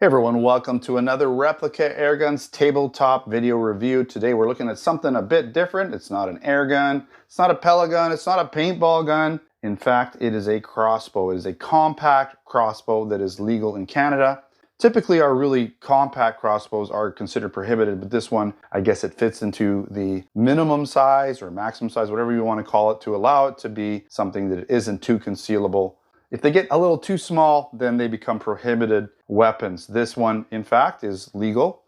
Hey everyone, welcome to another Replica Air Guns tabletop video review. Today we're looking at something a bit different. It's not an air gun, it's not a pellet gun, it's not a paintball gun. In fact, it is a crossbow. It is a compact crossbow that is legal in Canada. Typically our really compact crossbows are considered prohibited, but this one, I guess it fits into the minimum size or maximum size, whatever you want to call it, to allow it to be something that isn't too concealable. If they get a little too small, then they become prohibited weapons. This one, in fact, is legal,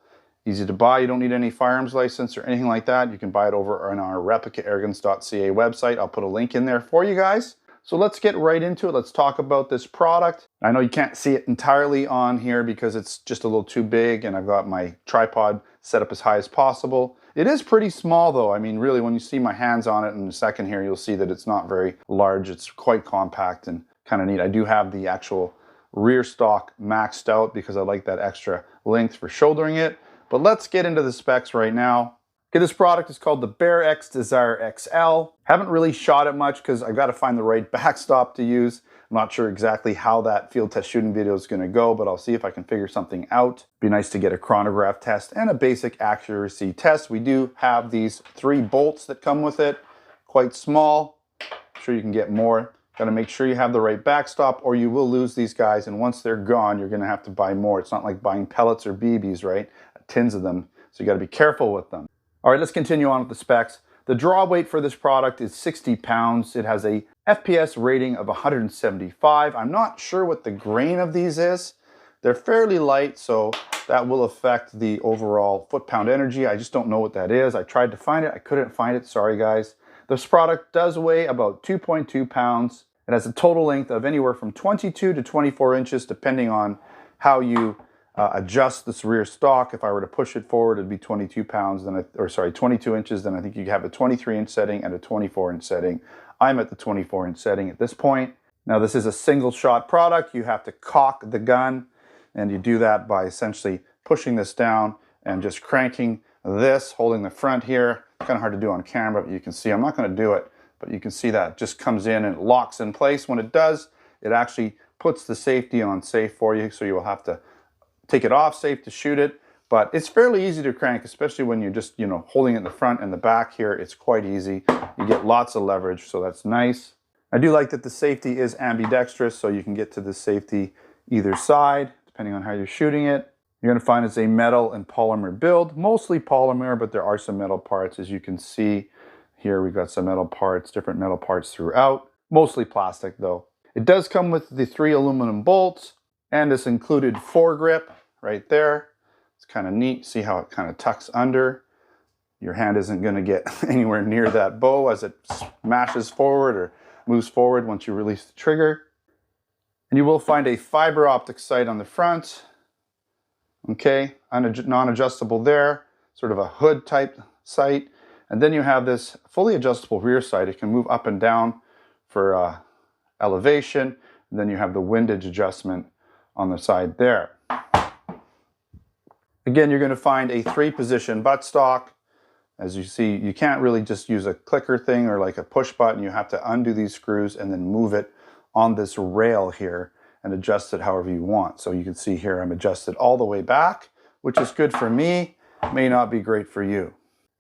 easy to buy. You don't need any firearms license or anything like that. You can buy it over on our replicaAirguns.ca website. I'll put a link in there for you guys. So let's get right into it. Let's talk about this product. I know you can't see it entirely on here because it's just a little too big and I've got my tripod set up as high as possible. It is pretty small though. I mean, really, when you see my hands on it in a second here, you'll see that it's not very large. It's quite compact and kind of neat. I do have the actual rear stock maxed out because I like that extra length for shouldering it. But let's get into the specs right now. Okay, this product is called the Bear X Desire XL. Haven't really shot it much because I've got to find the right backstop to use. I'm not sure exactly how that field test shooting video is going to go, but I'll see if I can figure something out. Be nice to get a chronograph test and a basic accuracy test. We do have these 3 bolts that come with it, quite small. I'm sure you can get more. Got to make sure you have the right backstop or you will lose these guys, and once they're gone you're going to have to buy more. It's not like buying pellets or BBs, right? Tins of them, so you got to be careful with them. All right, let's continue on with the specs. The draw weight for this product is 60 pounds. It has a FPS rating of 175. I'm not sure what the grain of these is. They're fairly light, so that will affect the overall foot-pound energy. I just don't know what that is. I tried to find it, I couldn't find it, sorry guys. This product does weigh about 2.2 pounds. It has a total length of anywhere from 22 to 24 inches, depending on how you adjust this rear stock. If I were to push it forward, it'd be 22 pounds, then 22 inches. Then I think you have a 23-inch setting and a 24-inch setting. I'm at the 24-inch setting at this point. Now, this is a single-shot product. You have to cock the gun, and you do that by essentially pushing this down and just cranking this, holding the front here. Kind of hard to do on camera, but you can see I'm not going to do it, but you can see that it just comes in and it locks in place. When it does, it actually puts the safety on safe for you, so you will have to take it off safe to shoot it. But it's fairly easy to crank, especially when you're just, holding it in the front and the back here. It's quite easy. You get lots of leverage, so that's nice. I do like that the safety is ambidextrous, so you can get to the safety either side, depending on how you're shooting it. You're going to find it's a metal and polymer build, mostly polymer, but there are some metal parts. As you can see here, we've got some metal parts, different metal parts throughout, mostly plastic though. It does come with the 3 aluminum bolts and this included foregrip right there. It's kind of neat. See how it kind of tucks under. Your hand isn't going to get anywhere near that bow as it smashes forward or moves forward once you release the trigger. And you will find a fiber optic sight on the front. Okay, non-adjustable there, sort of a hood type sight. And then you have this fully adjustable rear sight. It can move up and down for elevation. And then you have the windage adjustment on the side there. Again, you're going to find a 3-position buttstock. As you see, you can't really just use a clicker thing or like a push button. You have to undo these screws and then move it on this rail here and adjust it however you want. So you can see here I'm adjusted all the way back, which is good for me, may not be great for you.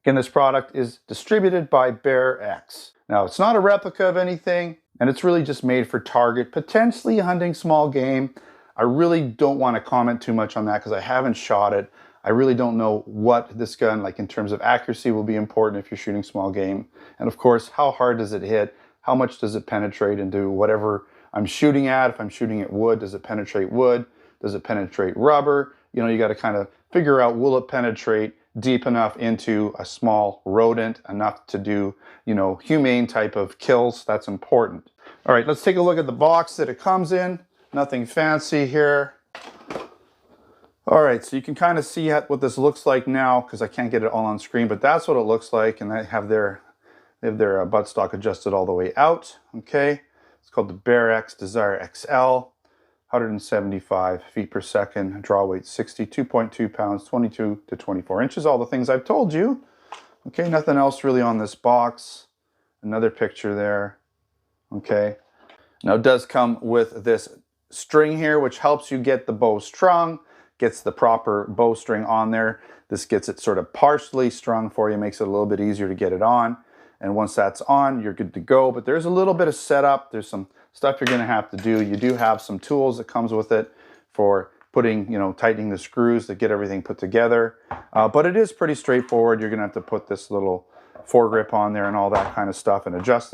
Again, this product is distributed by Bear X. Now, it's not a replica of anything, and it's really just made for target, potentially hunting small game. I really don't want to comment too much on that because I haven't shot it. I really don't know what this gun, like in terms of accuracy, will be important if you're shooting small game. And of course, how hard does it hit? How much does it penetrate into whatever I'm shooting at? If I'm shooting at wood, does it penetrate wood? Does it penetrate rubber? You got to kind of figure out, will it penetrate deep enough into a small rodent, enough to do, humane type of kills? That's important. All right, let's take a look at the box that it comes in. Nothing fancy here. All right, so you can kind of see what this looks like now because I can't get it all on screen, but that's what it looks like. And they have their buttstock adjusted all the way out. Okay, it's called the Bear X Desire XL, 175 feet per second, draw weight 60, 2.2 pounds, 22 to 24 inches. All the things I've told you. Okay, nothing else really on this box. Another picture there. Okay, now it does come with this string here, which helps you get the bow strung. gets the proper bowstring on there. This gets it sort of partially strung for you, makes it a little bit easier to get it on. And once that's on, you're good to go. But there's a little bit of setup. There's some stuff you're gonna have to do. You do have some tools that comes with it for putting, tightening the screws to get everything put together. But it is pretty straightforward. You're gonna have to put this little foregrip on there and all that kind of stuff and adjust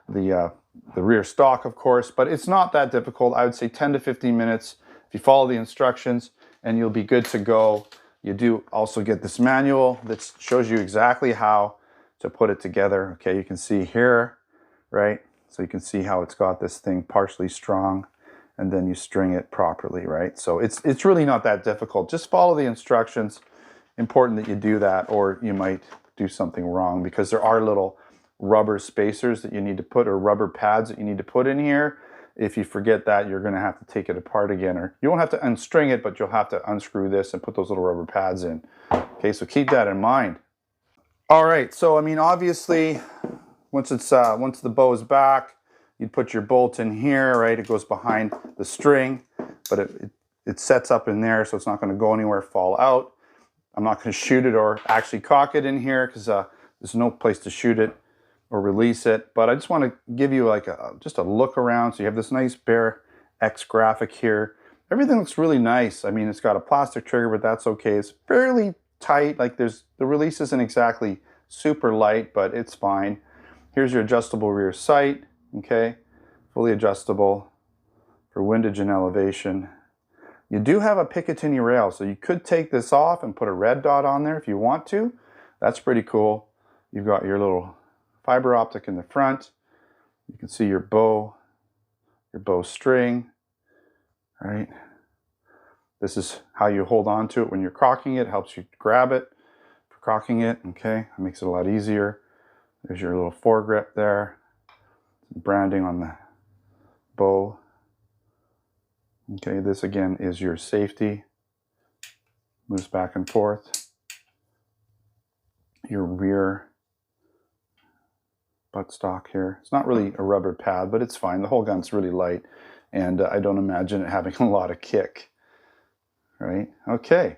the rear stock, of course. But it's not that difficult. I would say 10 to 15 minutes if you follow the instructions, and you'll be good to go. You do also get this manual that shows you exactly how to put it together. Okay, you can see here, right? So you can see how it's got this thing partially strung, and then you string it properly, right? So it's really not that difficult. Just follow the instructions. Important that you do that, or you might do something wrong, because there are little rubber spacers that you need to put, or rubber pads that you need to put in here. If you forget that, you're going to have to take it apart again, or you won't have to unstring it, but you'll have to unscrew this and put those little rubber pads in. Okay, so keep that in mind. All right, so I mean, obviously, once the bow is back, you put your bolt in here, right? It goes behind the string, but it sets up in there, so it's not going to go anywhere, fall out. I'm not going to shoot it or actually cock it in here, because there's no place to shoot it or release it. But I just want to give you like just a look around. So you have this nice Bear X graphic here. Everything looks really nice. I mean, it's got a plastic trigger, but that's okay. It's fairly tight. Like the release isn't exactly super light, but it's fine. Here's your adjustable rear sight. Okay, fully adjustable for windage and elevation. You do have a Picatinny rail, so you could take this off and put a red dot on there if you want to. That's pretty cool. You've got your little fiber optic in the front. You can see your bow string, right? This is how you hold on to it when you're cocking it. Helps you grab it for cocking it, okay? It makes it a lot easier. There's your little foregrip there. Branding on the bow. Okay, this again is your safety. Moves back and forth. Your rear buttstock here. It's not really a rubber pad, but it's fine. The whole gun's really light, and I don't imagine it having a lot of kick. Right? Okay.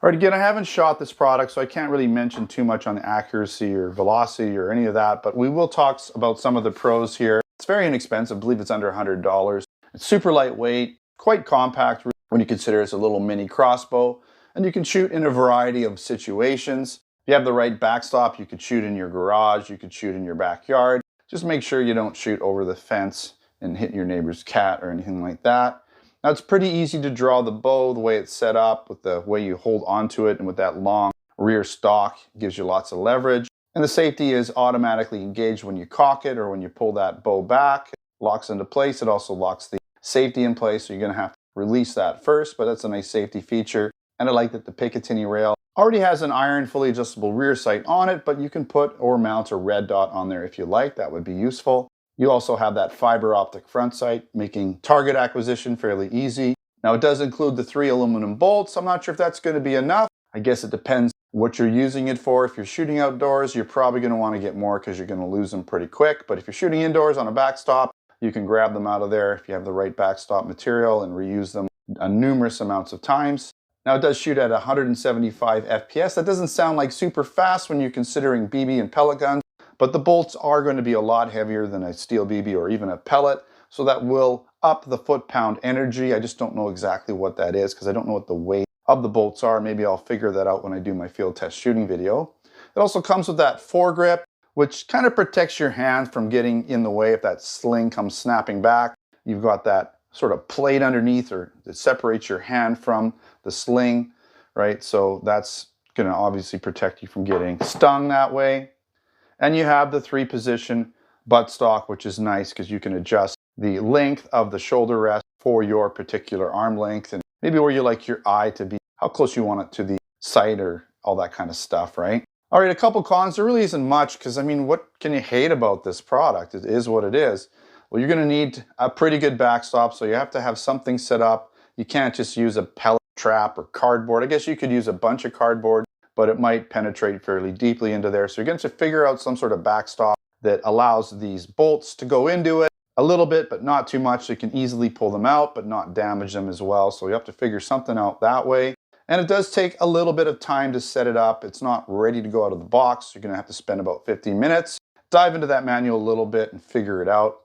All right, again, I haven't shot this product, so I can't really mention too much on the accuracy or velocity or any of that, but we will talk about some of the pros here. It's very inexpensive. I believe it's under $100. It's super lightweight, quite compact when you consider it's a little mini crossbow, and you can shoot in a variety of situations. If you have the right backstop, you could shoot in your garage, you could shoot in your backyard. Just make sure you don't shoot over the fence and hit your neighbor's cat or anything like that. Now, it's pretty easy to draw the bow, the way it's set up, with the way you hold onto it, and with that long rear stock, it gives you lots of leverage. And the safety is automatically engaged when you cock it or when you pull that bow back. It locks into place. It also locks the safety in place, so you're going to have to release that first, but that's a nice safety feature. And I like that the Picatinny rail already has an iron fully adjustable rear sight on it, but you can put or mount a red dot on there if you like. That would be useful. You also have that fiber optic front sight, making target acquisition fairly easy. Now, it does include the 3 aluminum bolts. I'm not sure if that's going to be enough. I guess it depends what you're using it for. If you're shooting outdoors, you're probably going to want to get more, because you're going to lose them pretty quick. But if you're shooting indoors on a backstop, you can grab them out of there if you have the right backstop material and reuse them numerous amounts of times. Now, it does shoot at 175 FPS. That doesn't sound like super fast when you're considering BB and pellet guns, but the bolts are going to be a lot heavier than a steel BB or even a pellet, so that will up the foot-pound energy. I just don't know exactly what that is, because I don't know what the weight of the bolts are. Maybe I'll figure that out when I do my field test shooting video. It also comes with that foregrip, which kind of protects your hand from getting in the way if that sling comes snapping back. You've got that sort of plate underneath, or that separates your hand from the sling, right? So that's going to obviously protect you from getting stung that way. And you have the 3-position buttstock, which is nice because you can adjust the length of the shoulder rest for your particular arm length, and maybe where you like your eye to be, how close you want it to the sight, or all that kind of stuff, right? All right, a couple cons. There really isn't much, because I mean, what can you hate about this product? It is what it is. Well, you're going to need a pretty good backstop, so you have to have something set up. You can't just use a pellet trap or cardboard. I guess you could use a bunch of cardboard, but it might penetrate fairly deeply into there. So you're going to figure out some sort of backstop that allows these bolts to go into it. a little bit, but not too much. So you can easily pull them out, but not damage them as well. So you have to figure something out that way. And it does take a little bit of time to set it up. It's not ready to go out of the box. You're gonna have to spend about 15 minutes, dive into that manual a little bit and figure it out.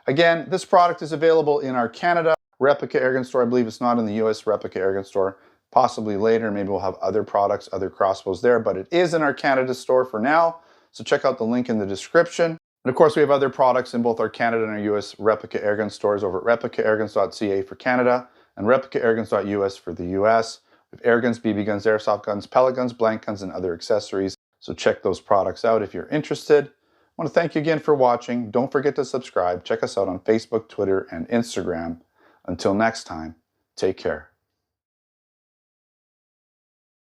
Again, this product is available in our Canada Replica Airgun store. I believe it's not in the US Replica Airgun store. Possibly later, maybe we'll have other products, other crossbows there, but it is in our Canada store for now. So check out the link in the description. And of course, we have other products in both our Canada and our US Replica Airgun stores over at replicairguns.ca for Canada and replicairguns.us for the US. We have air guns, BB guns, airsoft guns, pellet guns, blank guns, and other accessories. So check those products out if you're interested. I want to thank you again for watching. Don't forget to subscribe. Check us out on Facebook, Twitter, and Instagram. Until next time, take care.